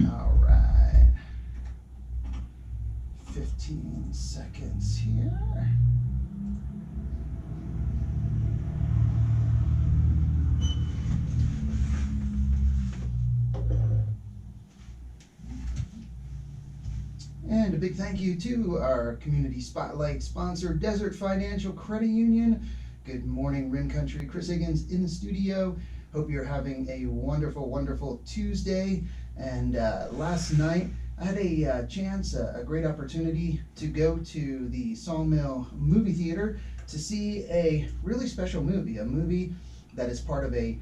All right. 15 seconds here. And a big thank you to our Community Spotlight sponsor, Desert Financial Credit Union. Good morning, Rim Country. Chris Higgins in the studio. Hope you're having a wonderful, wonderful Tuesday. And last night, I had a chance, a great opportunity to go to the Sawmill movie theater to see a really special movie, a movie that is part of a,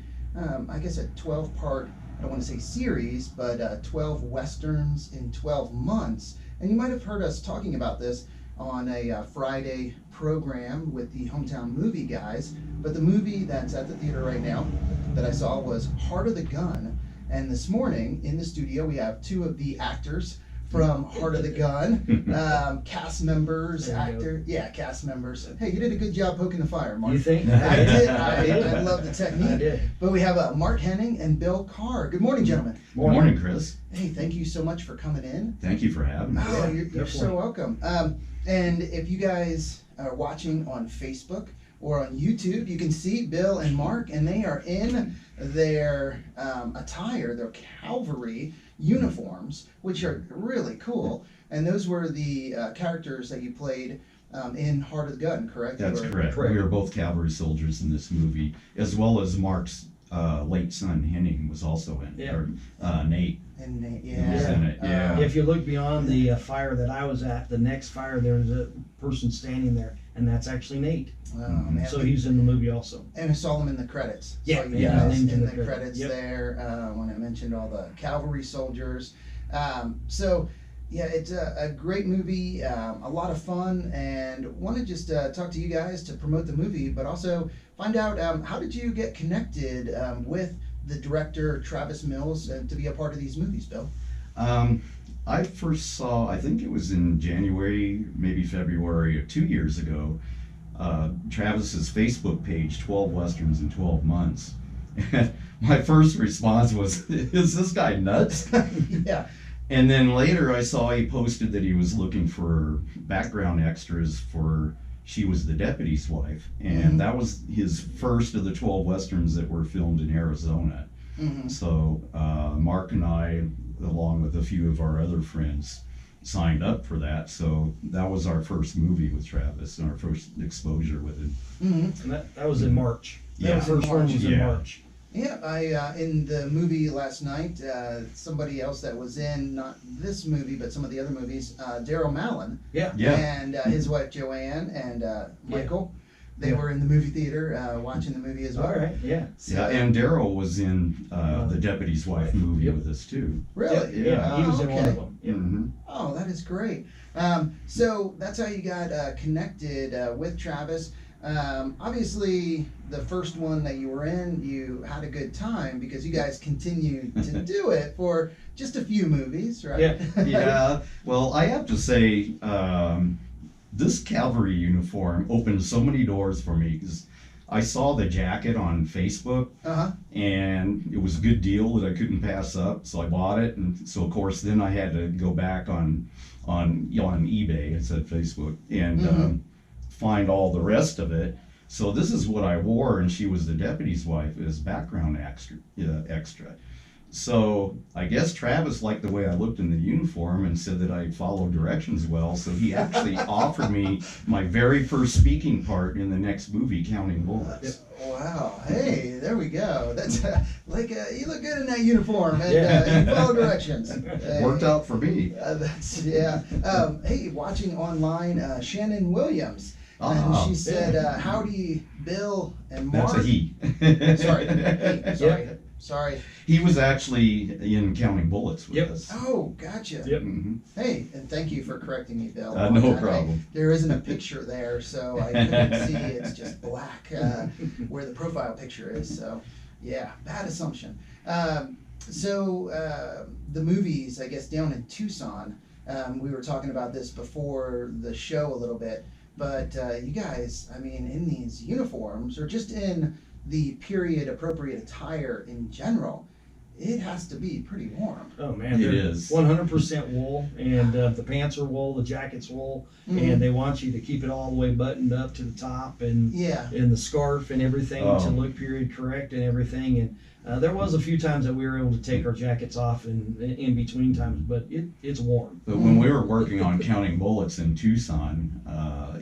I guess, a 12-part, I don't want to say series, but 12 Westerns in 12 months. And you might have heard us talking about this on a Friday program with the Hometown Movie guys. But the movie that's at the theater right now that I saw was Heart of the Gun. And this morning in the studio we have two of the actors from Heart of the Gun, cast members, cast members. Hey, you did a good job poking the fire, Mark. You think? I did. I love the technique. I did. But we have Mark Henning and Bill Carr. Good morning, gentlemen. Good morning, Chris. Hey, thank you so much for coming in. Thank you for having me. Oh, you're so welcome. And if you guys are watching on Facebook or on YouTube, you can see Bill and Mark, and they are in their attire, their cavalry uniforms, which are really cool. And those were the characters that you played in Heart of the Gun, correct? That's correct. We are both cavalry soldiers in this movie, as well as Mark's late son, Henning, was also in it. Or, Nate. And Nate, was in it, yeah. If you look beyond the fire that I was at, the next fire, there's a person standing there, and that's actually Nate. Man. So he's in the movie also. And I saw him in the credits. Yeah, saw you yeah, guys named in the credits. credits Yep. there when I mentioned all the cavalry soldiers. So yeah, it's a great movie, a lot of fun, and want to just talk to you guys to promote the movie, but also find out how did you get connected with the director Travis Mills to be a part of these movies, Bill? I first saw, I think it was in January, maybe February of 2 years ago, Travis's Facebook page, 12 Westerns in 12 months. And my first response was, is this guy nuts? Yeah. And then later I saw he posted that he was looking for background extras for She Was the Deputy's Wife. And that was his first of the 12 Westerns that were filmed in Arizona. So Mark and I, along with a few of our other friends, signed up for that. So that was our first movie with Travis and our first exposure with it. And that was in March. Yeah. The first one was in March. Yeah, I in the movie last night, somebody else that was in, not this movie, but some of the other movies, Daryl Mallon. Yeah. And his wife Joanne and Michael. They were in the movie theater watching the movie as well. All right, yeah. So, Yeah, and Daryl was in the Deputy's Wife movie with us too. Really? Yeah, he was in one okay. of them. Yep. Mm-hmm. Oh, that is great. So that's how you got connected with Travis. Obviously, the first one that you were in, you had a good time because you guys continued to do it for just a few movies, right? Yeah. Yeah, well, I have to say, this cavalry uniform opened so many doors for me because I saw the jacket on Facebook and it was a good deal that I couldn't pass up, so I bought it. And so, of course, then I had to go back on eBay, it said Facebook, and find all the rest of it. So this is what I wore, and She Was the Deputy's Wife as background extra. So I guess Travis liked the way I looked in the uniform and said that I followed directions well. So he actually offered me my very first speaking part in the next movie, Counting Bullets. Wow. Hey, there we go. That's you look good in that uniform, and you follow directions. Worked out for me. Hey, watching online, Shannon Williams. And she said, howdy, Bill and Mark. That's a he. Sorry. He was actually in Counting Bullets with us. Oh, gotcha. Yep. Hey, and thank you for correcting me, Bill. No problem. There isn't a picture there, so I couldn't see. It's just black where the profile picture is. So, yeah, bad assumption. So the movies, I guess, down in Tucson, we were talking about this before the show a little bit, but you guys, I mean, in these uniforms, or just in the period appropriate attire in general, it has to be pretty warm. Oh man, It they're is. 100% wool, and the pants are wool, the jacket's wool, and they want you to keep it all the way buttoned up to the top, and Yeah. and the scarf and everything to look period correct and everything. And there was a few times that we were able to take our jackets off in between times, but it's warm. But when we were working on counting bullets in Tucson,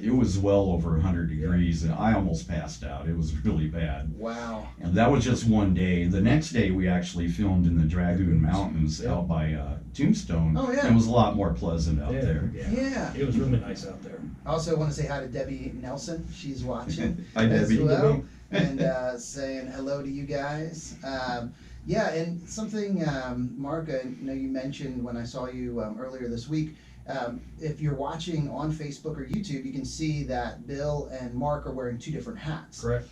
it was well over 100 degrees, and I almost passed out. It was really bad. Wow. And that was just one day. The next day, we actually filmed in the Dragoon Mountains out by Tombstone. Oh, yeah. It was a lot more pleasant out there. Yeah. It was really nice out there. I also want to say hi to Debbie Nelson. She's watching Hi, as Debbie. well, and saying hello to you guys. Yeah, and something, Mark, I know you mentioned when I saw you earlier this week. If you're watching on Facebook or YouTube, you can see that Bill and Mark are wearing two different hats. Correct.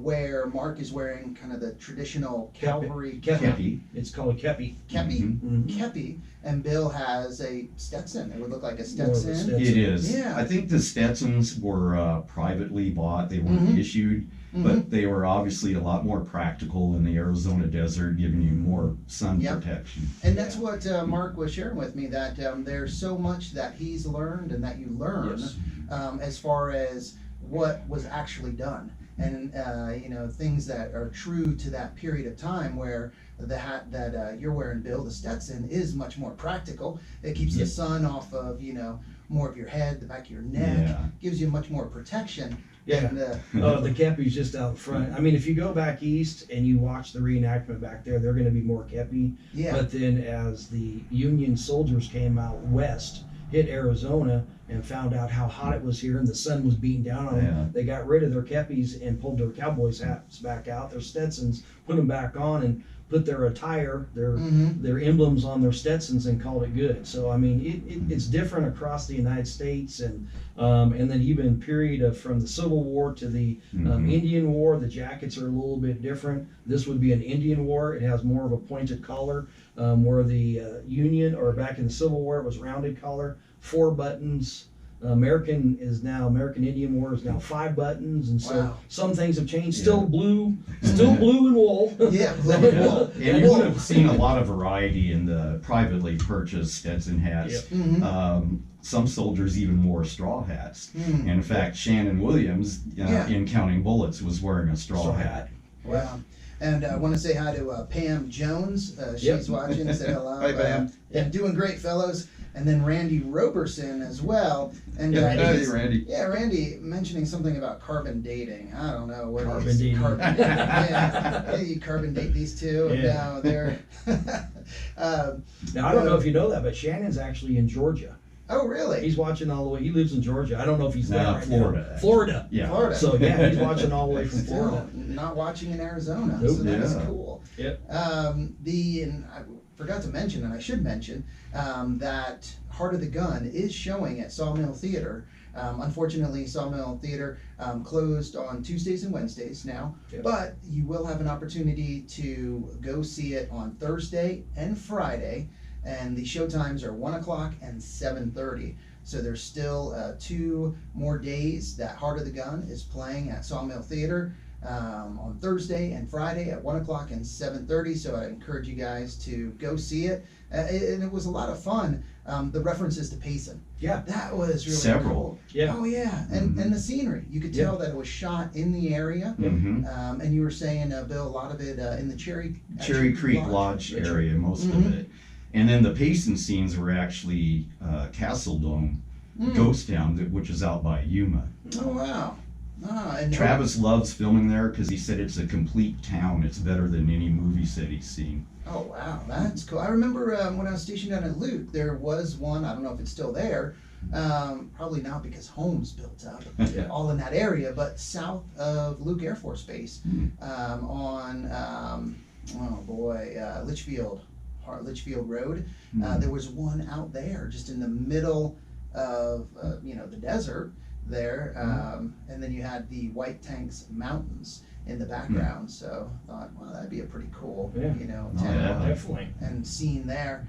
Where Mark is wearing kind of the traditional cavalry Kepi. It's called a kepi. kepi, Mhm. kepi, and Bill has a Stetson. It would look like a More of a Stetson. Stetson. It is. Yeah. I think the Stetsons were privately bought. They weren't issued, but they were obviously a lot more practical in the Arizona desert, giving you more sun Yep. protection. And that's what Mark was sharing with me, that there's so much that he's learned and that you learn Yes. as far as what was actually done. And things that are true to that period of time, where the hat that you're wearing, Bill, the Stetson, is much more practical. It keeps the Yep. sun off of more of your head, the back of your neck, Yeah. gives you much more protection. Yeah. And, The kepi's just out front. I mean, if you go back east and you watch the reenactment back there, they're going to be more kepi. yeah. But then as the Union soldiers came out west, hit Arizona, and found out how hot it was here and the sun was beating down on them, Yeah. they got rid of their kepis and pulled their cowboys hats back out, their Stetsons, put them back on, and put their attire, their emblems on their Stetsons, and called it good. So I mean, it's different across the United States, and then even period of from the Civil War to the Indian War, the jackets are a little bit different. This would be an Indian War. It has more of a pointed collar, where the Union, or back in the Civil War, it was rounded collar, 4 buttons. American Indian War is now 5 buttons, and so Wow. some things have changed. Yeah. Still blue and wool. Yeah, blue and wool. And you would have seen a lot of variety in the privately purchased Stetson hats. Yep. Mhm. Some soldiers even wore straw hats. Mm. And in fact, Shannon Williams, Yeah. in Counting Bullets, was wearing a straw hat. Wow. And I want to say hi to Pam Jones. She's Yep. watching. Say hello. Hi, Pam. And doing great, fellows. And then Randy Roberson as well. And Hey, he's- Randy. Yeah, Randy mentioning something about carbon dating. I don't know what Carbon is dating. Carbon dating. Yeah, you carbon date these two. And Yeah. now they're. Now I don't know if you know that, but Shannon's actually in Georgia. Oh, really? He's watching all the way. He lives in Georgia. I don't know if he's there right Florida. now. Florida. Yeah. Florida. So yeah, he's watching all the way from Still Florida. not watching in Arizona. Nope. So that's Yeah. cool. Yep. And I forgot to mention, and I should mention, that Heart of the Gun is showing at Sawmill Theater. Unfortunately, Sawmill Theater closed on Tuesdays and Wednesdays now, Yep. but you will have an opportunity to go see it on Thursday and Friday, and the show times are 1 o'clock and 7:30. So there's still 2 more days that Heart of the Gun is playing at Sawmill Theater. On Thursday and Friday at 1 o'clock and 7:30. So I encourage you guys to go see it. And it was a lot of fun. The references to Payson. Yeah. That was really Several. cool. Yeah. Oh yeah, and the scenery. You could tell that it was shot in the area. hmm And you were saying, Bill, a lot of it in the Cherry Creek Lodge area, most of Mhm. it. And then the Payson scenes were actually Castle Dome, Ghost Town, which is out by Yuma. Oh wow. And Travis loves filming there because he said it's a complete town. It's better than any movie set he's seen. Oh wow, that's cool. I remember when I was stationed down at Luke, there was one. I don't know if it's still there. Probably not, because homes built up Yeah. all in that area. But south of Luke Air Force Base, on Litchfield Road, there was one out there, just in the middle of the desert there, and then you had the White Tanks Mountains in the background. So I thought, well, that'd be a pretty cool, Yeah. town yeah. Definitely. and scene there.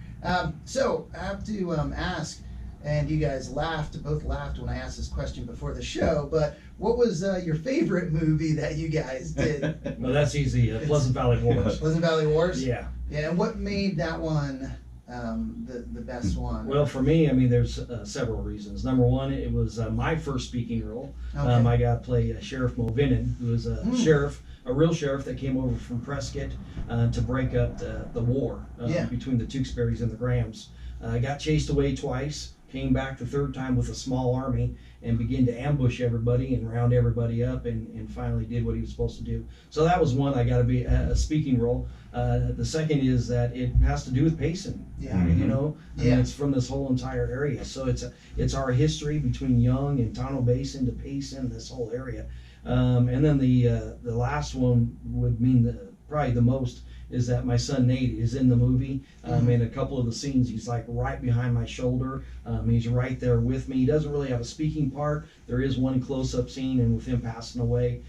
So I have to ask, and you guys both laughed when I asked this question before the show, but what was your favorite movie that you guys did? Well, that's easy. Pleasant Valley Wars. Pleasant Valley Wars? Yeah. Yeah, and what made that one the best one? Well, for me, I mean, there's several reasons. Number one, it was my first speaking role. Okay. I got to play Sheriff Mulvinen, who was a sheriff, a real sheriff that came over from Prescott to break up the war between the Tewksbury's and the Grahams. Got chased away twice, came back the third time with a small army and began to ambush everybody and round everybody up and finally did what he was supposed to do. So that was one. I got to be a speaking role. The second is that it has to do with Payson. Yeah. You know, I mean, Yeah. it's from this whole entire area. So it's our history between Young and Tonto Basin to Payson, this whole area. And then the last one would mean probably the most is that my son Nate is in the movie. In a couple of the scenes, he's like right behind my shoulder. He's right there with me. He doesn't really have a speaking part. There is one close-up scene, and with him passing away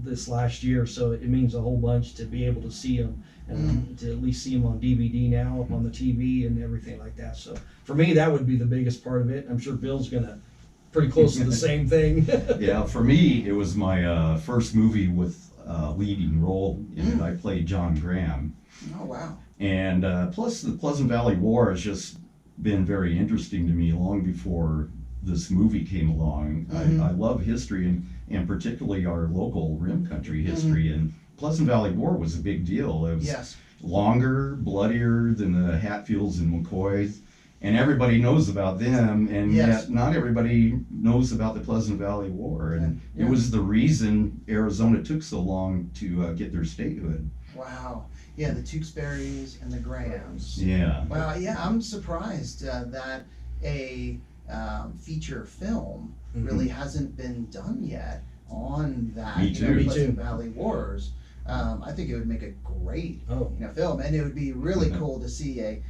this last year, so it means a whole bunch to be able to see him and to at least see him on DVD now, up on the TV and everything like that. So for me, that would be the biggest part of it. I'm sure Bill's gonna pretty close to the same thing. Yeah, for me, it was my first movie with leading role in it. I played John Graham. Oh, wow. And plus, the Pleasant Valley War has just been very interesting to me long before this movie came along. I love history and particularly our local rim country history. And Pleasant Valley War was a big deal. It was longer, bloodier than the Hatfields and McCoys. And everybody knows about them, and yet not everybody knows about the Pleasant Valley War. And it was the reason Arizona took so long to get their statehood. Wow. Yeah, the Tewksbury's and the Grahams. Yeah. Wow, yeah, I'm surprised that a feature film really hasn't been done yet on that. Me too. Pleasant Valley Wars. I think it would make a great film, and it would be really cool to see a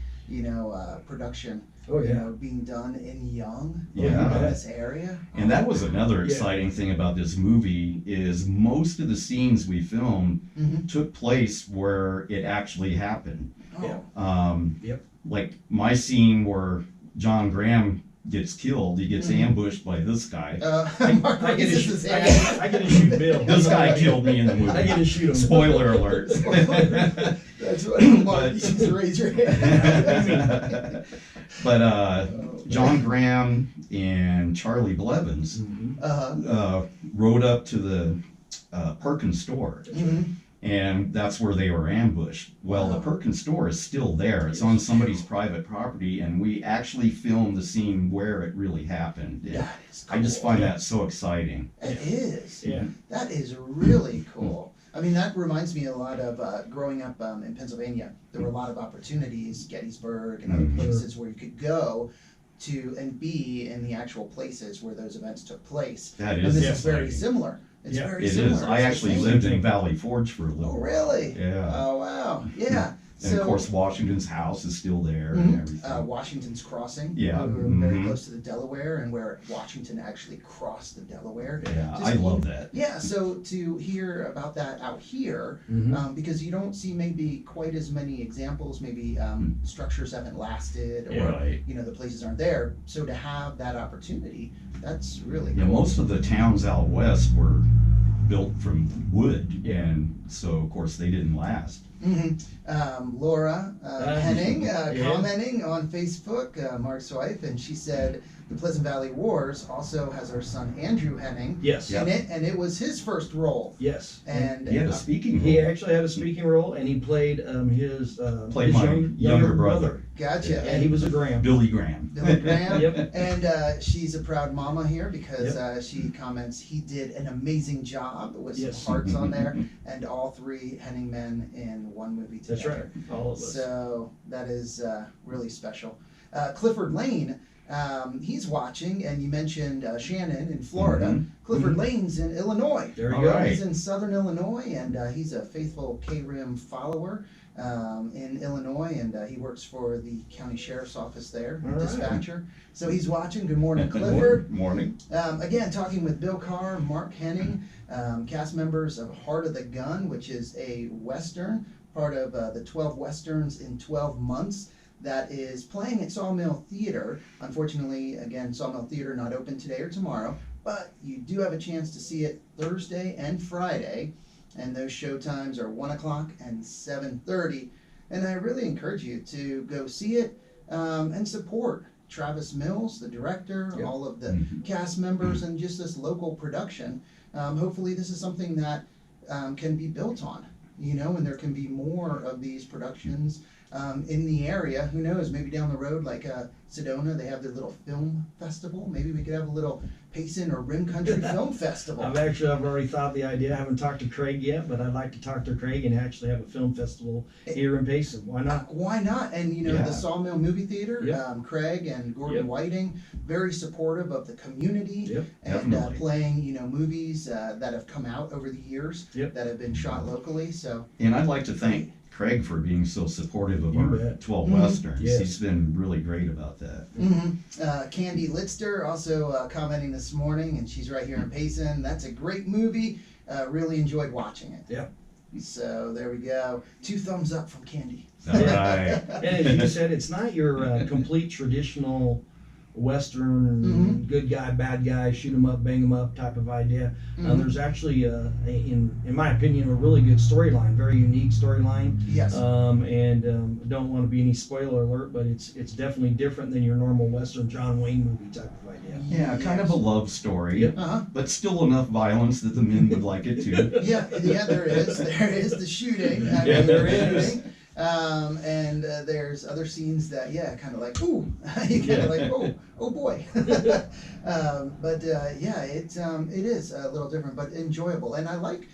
production being done in Young in this area. And that was another exciting thing about this movie is most of the scenes we filmed took place where it actually happened. Like my scene where John Graham gets killed, he gets ambushed by this guy. I get to shoot Bill. This guy killed me in the movie. I get to shoot him. Spoiler alert. That's right. Mark, you just raise your hand. But John Graham and Charlie Blevins rode up to the Perkins store. And that's where they were ambushed. Well, the Perkins store is still there. It's on somebody's private property, and we actually filmed the scene where it really happened. That is cool. I just find that so exciting. It is. Yeah. That is really cool. I mean, that reminds me a lot of growing up in Pennsylvania. There were a lot of opportunities, Gettysburg and other places where you could go to and be in the actual places where those events took place. That And is this is exciting. very similar. It's very It similar. is. I actually lived in Valley Forge for a little Oh, while. really? Yeah. Oh, wow. Yeah. And of course, Washington's house is still there and everything. Washington's Crossing. Yeah. We were very close to the Delaware, and where Washington actually crossed the Delaware. Yeah, Just I love that. Yeah, so to hear about that out here, because you don't see maybe quite as many examples, maybe structures haven't lasted, or the places aren't there. So to have that opportunity, that's really Yeah, cool. most of the towns out west were built from wood, and so of course they didn't last. Laura Henning commenting on Facebook, Mark's wife, and she said the Pleasant Valley Wars also has our son Andrew Henning Yes. in it, and it was his first role. Yes. And He had a speaking role. He actually had a speaking role, and he played his Played my younger brother. Gotcha. And he was a Graham. Billy Graham. Billy Graham. Yep. And she's a proud mama here because she comments he did an amazing job with some hearts on there, and all three Henning men in one movie together. That's right. All of us. So that is really special. Clifford Lane, he's watching, and you mentioned Shannon in Florida. Clifford Lane's in Illinois. There you All go. right. He's in southern Illinois, and he's a faithful KRIM follower in Illinois, and he works for the county sheriff's office there, All right. dispatcher. So he's watching. Good morning, Clifford. Morning. Again, talking with Bill Carr, Mark Henning, cast members of Heart of the Gun, which is a Western, part of the 12 Westerns in 12 months that is playing at Sawmill Theater. Unfortunately, again, Sawmill Theater not open today or tomorrow, but you do have a chance to see it Thursday and Friday, and those show times are 1 o'clock and 7:30. And I really encourage you to go see it and support Travis Mills, the director, Yep. all of the cast members, and just this local production. Hopefully this is something that can be built on, and there can be more of these productions in the area. Who knows, maybe down the road, like Sedona, they have their little film festival. Maybe we could have a little Payson or Rim Country Film Festival. I've already thought of the idea. I haven't talked to Craig yet, but I'd like to talk to Craig and actually have a film festival here in Payson. Why not? Why not? And the Sawmill Movie Theater, Yep. Craig and Gordon Yep. Whiting, very supportive of the community, Yep. and Definitely. playing movies that have come out over the years Yep. that have been shot locally. So And I'd like to thank Craig for being so supportive of You our bet. 12 Mhm. Westerns. Yes. He's been really great about that. Candy Litster also commenting this morning, and she's right here in Payson. That's a great movie. Really enjoyed watching it. Yep. So there we go. 2 thumbs up from Candy. All right. And as you said, it's not your complete traditional Western good guy, bad guy, shoot 'em up, bang 'em up type of idea. There's actually, in my opinion, a really good storyline, very unique storyline. Yes. Don't want to be any spoiler alert, but it's definitely different than your normal Western John Wayne movie type of idea. Yeah, kind of a love story, Yep. but still enough violence that the men would like it too. Yeah, there is. There is the shooting. Yeah, there is. Shooting. And there's other scenes that, kind of like, ooh, you kind of like, oh boy. But it is a little different, but enjoyable. And I like,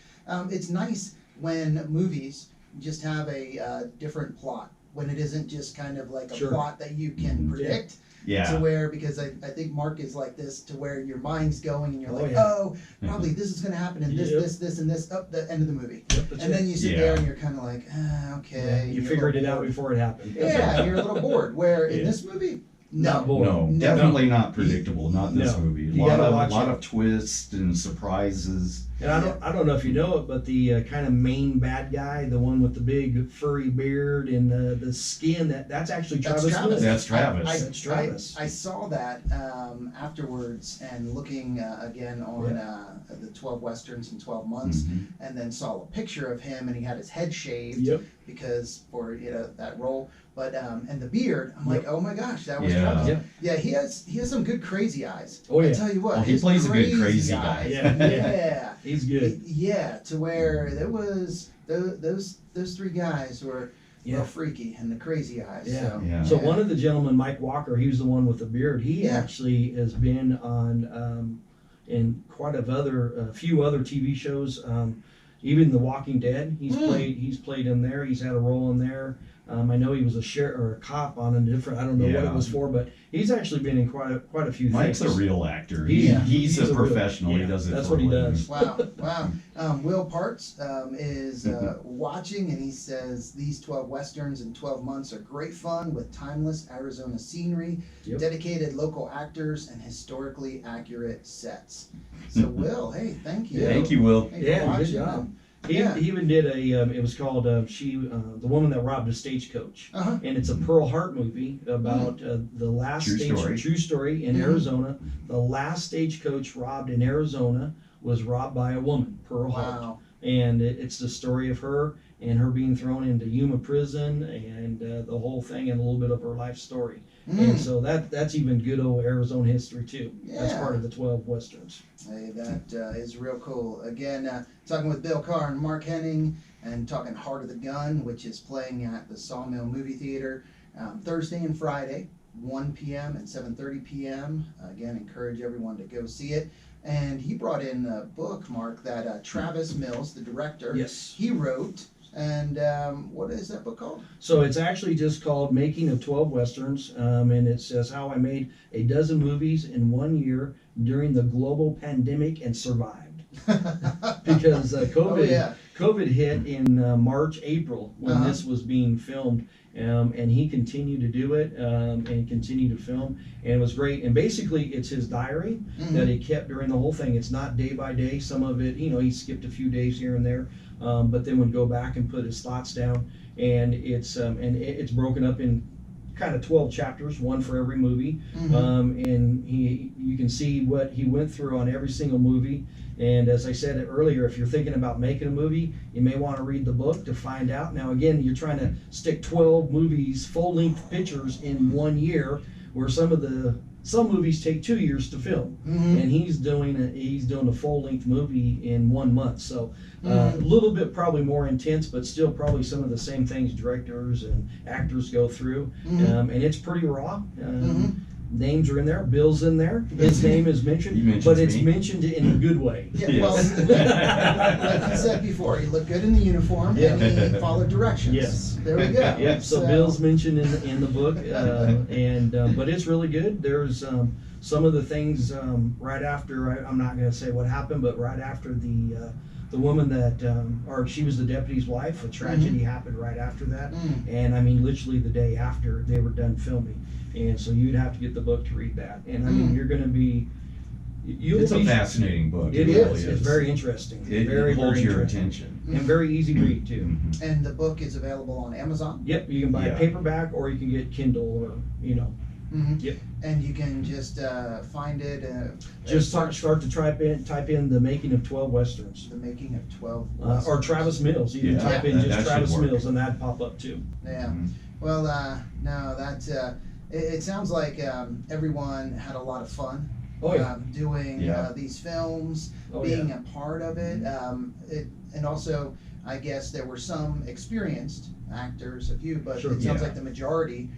it's nice when movies just have a different plot, when it isn't just kind of like a Sure. plot that you can predict. To Yeah. where, because I think Mark is like this, to where your mind's going and you're Oh, like, yeah. probably this is going to happen and Yep. this and this up the end of the movie. Yep, that's And it. then you sit Yeah. there and you're kind of like, okay. Yeah, and you you're a figured it little out bored. before it happened. Yeah, you're a little bored. Where in Yeah. this movie, Not no. bored. No, definitely not predictable. Not this No. movie. You A gotta watch lot it. of twists and surprises. And I don't know if you know it, but the kind of main bad guy, the one with the big furry beard and the skin, that's actually That's Travis. Travis. Mills. That's Travis. That's Travis. I saw that afterwards and looking again on the 12 Westerns in 12 months, Mhm. and then saw a picture of him and he had his head shaved Yep. because for that role. But and the beard, I'm like, Yep. oh my gosh, that was Yeah. Travis. Yep. Yeah, he has some good crazy eyes. Oh, yeah. I tell you what, Oh, he his plays a good crazy guy. eyes. Yeah. Yeah. He's good. Yeah, to where there was those 3 guys were real Yeah. freaky and the crazy eyes. Yeah. So, Yeah. So one of the gentlemen, Mike Walker, he was the one with the beard. He Yeah. actually has been on in quite a few other TV shows. Even The Walking Dead, he's played in there. He's had a role in there. I know he was a sheriff or a cop on a different. I don't know what Yeah. it was for, but he's actually been in quite a few Mike's things. a real actor. Yeah. He's a He's a real- professional. yeah, He does it that's for what a he living. does. Wow. Will Parts is watching, and he says these 12 Westerns in 12 months are great fun with timeless Arizona scenery, Yep. dedicated local actors, and historically accurate sets. So, Will, hey, thank you. Thank you, Will. Thanks for Yeah, good watching. job. Yeah. He even did it was called the woman that robbed a stagecoach. Uh-huh. And it's a Pearl Hart movie about the last true story in Mhm. Arizona. The last stagecoach robbed in Arizona was robbed by a woman, Pearl Hart. Wow. And it's the story of her and her being thrown into Yuma prison and the whole thing and a little bit of her life story. And so that's even good old Arizona history too. That's Yeah. part of the 12 Westerns. Hey, that is real cool. Again, talking with Bill Carr and Mark Henning, and talking Heart of the Gun, which is playing at the Sawmill Movie Theater Thursday and Friday, 1 p.m. and 7:30 p.m. Again, encourage everyone to go see it. And he brought in a book, Mark, that Travis Mills, the director, Yes. he wrote. And what is that book called? So it's actually just called Making of 12 Westerns, and it says how I made a dozen movies in 1 year during the global pandemic and survived. Because COVID hit in March, April when this was being filmed, and he continued to do it and continued to film, and it was great. And basically, it's his diary that he kept during the whole thing. It's not day by day. Some of it, he skipped a few days here and there, but then would go back and put his thoughts down. And it's broken up in kind of 12 chapters, one for every movie. And you can see what he went through on every single movie. And as I said earlier, if you're thinking about making a movie, you may want to read the book to find out. Now, again, you're trying to stick 12 movies, full-length pictures in 1 year, where some movies take 2 years to film, and he's doing a full-length movie in 1 month. So a little bit probably more intense, but still probably some of the same things directors and actors go through. And it's pretty raw. Names are in there. Bill's in there. His name is mentioned, but it's mentioned in a good way. Yeah, well, like you said before, he looked good in the uniform, and he followed directions. Yes. There we go. Yeah. So Bill's mentioned in the book, but it's really good. There's some of the things right after. I'm not going to say what happened, but right after the woman that, she was the deputy's wife, a tragedy happened right after that. And I mean, literally the day after they were done filming. And so you'd have to get the book to read that. And I mean, you're going to be... It's a fascinating book. It really is. It's very interesting. It very, holds very your interesting. attention. And very easy to read, too. And the book is available on Amazon? Yep, you can buy paperback or you can get Kindle or, Yep. And you can just find it. Just start to type in the making of 12 westerns. The making of 12 or Travis Mills. You can type in just that Travis should work. Mills and that'd pop up too. Yeah. Well, no, that it sounds like everyone had a lot of fun. Oh, yeah. Doing these films, being a part of it, and also I guess there were some experienced actors, a few, but it sounds like the majority,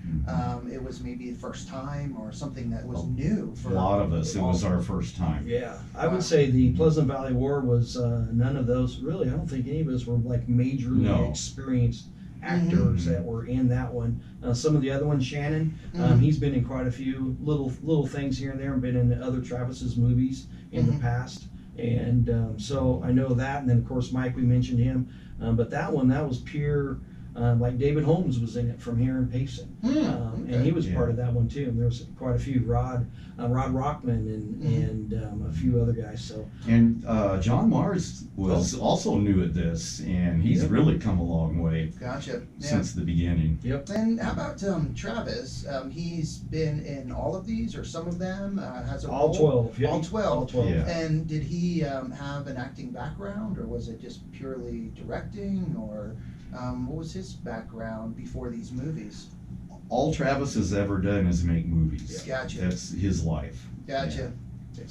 it was maybe the first time or something that was new for a lot of us. It was our first time. Yeah, I would say the Pleasant Valley War was none of those. Really, I don't think any of us were like majorly experienced actors that were in that one. Some of the other ones, Shannon, he's been in quite a few little things here and there, and been in other Travis's movies in the past. And so I know that. And then of course Mike, we mentioned him, but that was pure. Like David Holmes was in it from here in Payson, and he was part of that one too. And there's quite a few, Rod Rockman and a few other guys. So and John Mars was also new at this, and he's really come a long way. Gotcha. Since the beginning. Yep. And how about Travis? He's been in all of these or some of them? Has a all role? 12. Yeah. All 12. All 12. Yeah. And did he have an acting background, or was it just purely directing, or what was his background before these movies? All Travis has ever done is make movies. Gotcha. That's his life. Gotcha.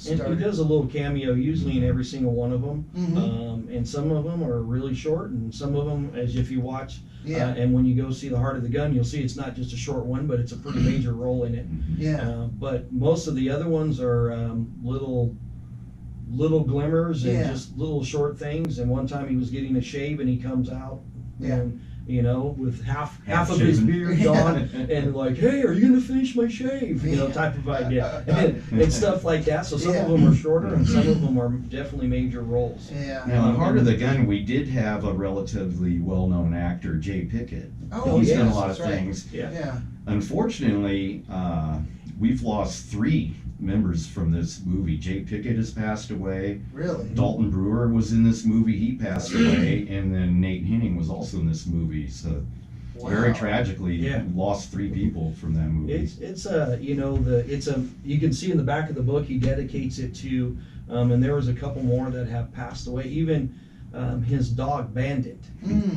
And he does a little cameo usually in every single one of them. And some of them are really short, and some of them, as if you watch, and when you go see The Heart of the Gun, you'll see it's not just a short one, but it's a pretty major role in it. Yeah. But most of the other ones are little glimmers and just little short things. And one time he was getting a shave, and he comes out. And, with half of his beard gone, and like, hey, are you gonna finish my shave? Type of idea, and stuff like that. So some of them are shorter, and some of them are definitely major roles. Yeah. Now, in Heart of the Gun, we did have a relatively well-known actor, Jay Pickett. Oh, he's done a yes, lot of that's right. things. Yeah. Unfortunately, we've lost 3 members from this movie. Jay Pickett has passed away. Really? Dalton Brewer was in this movie. He passed away. And then Nate Henning was also in this movie. So very tragically, lost 3 people from that movie. You can see in the back of the book he dedicates it to, and there was a couple more that have passed away. Even his dog Bandit,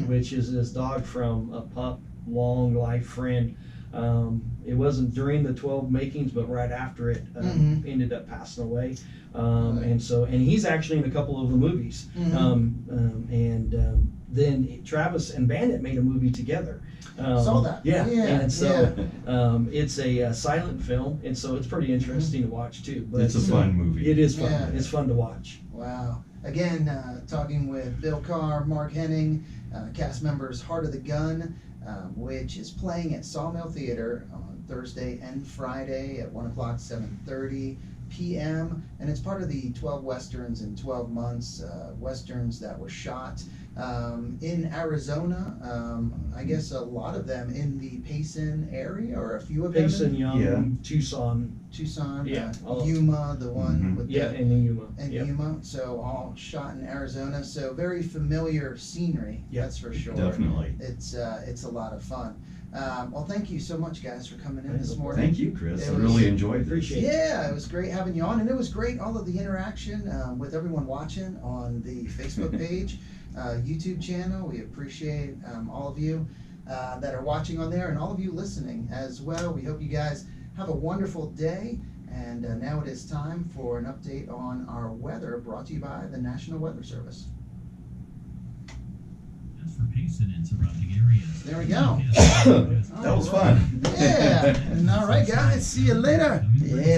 which is his dog from a pup, long life friend. It wasn't during the 12 makings, but right after it ended up passing away. And he's actually in a couple of the movies. Then Travis and Bandit made a movie together. Saw that. Yeah. And so it's a silent film, and so it's pretty interesting to watch too. But it's a fun movie. It is fun. Yeah. It's fun to watch. Wow. Again, talking with Bill Carr, Mark Henning, cast members Heart of the Gun, which is playing at Sawmill Theater on Thursday and Friday at 1 o'clock, 7:30 p.m. And it's part of the 12 Westerns in 12 months, Westerns that were shot in Arizona. I guess a lot of them in the Payson area, or a few of them Payson, in Young, Yeah. Tucson, Tucson, Yeah. Yuma, the one with yeah, the and Yuma. and Yep. Yuma. So all shot in Arizona. So very familiar scenery. Yeah. That's for sure. Definitely. It's a lot of fun. Well, thank you so much, guys, for coming in this morning. Thank you, Chris. It I was- really enjoyed this. Appreciate it. Yeah, it was great having you on, and it was great all of the interaction with everyone watching on the Facebook page, YouTube channel. We appreciate all of you that are watching on there, and all of you listening as well. We hope you guys have a wonderful day, and now it is time for an update on our weather, brought to you by the National Weather Service. As for Payson and surrounding areas. There we go. That was fun. Yeah, and all right, guys, see you later. Yeah.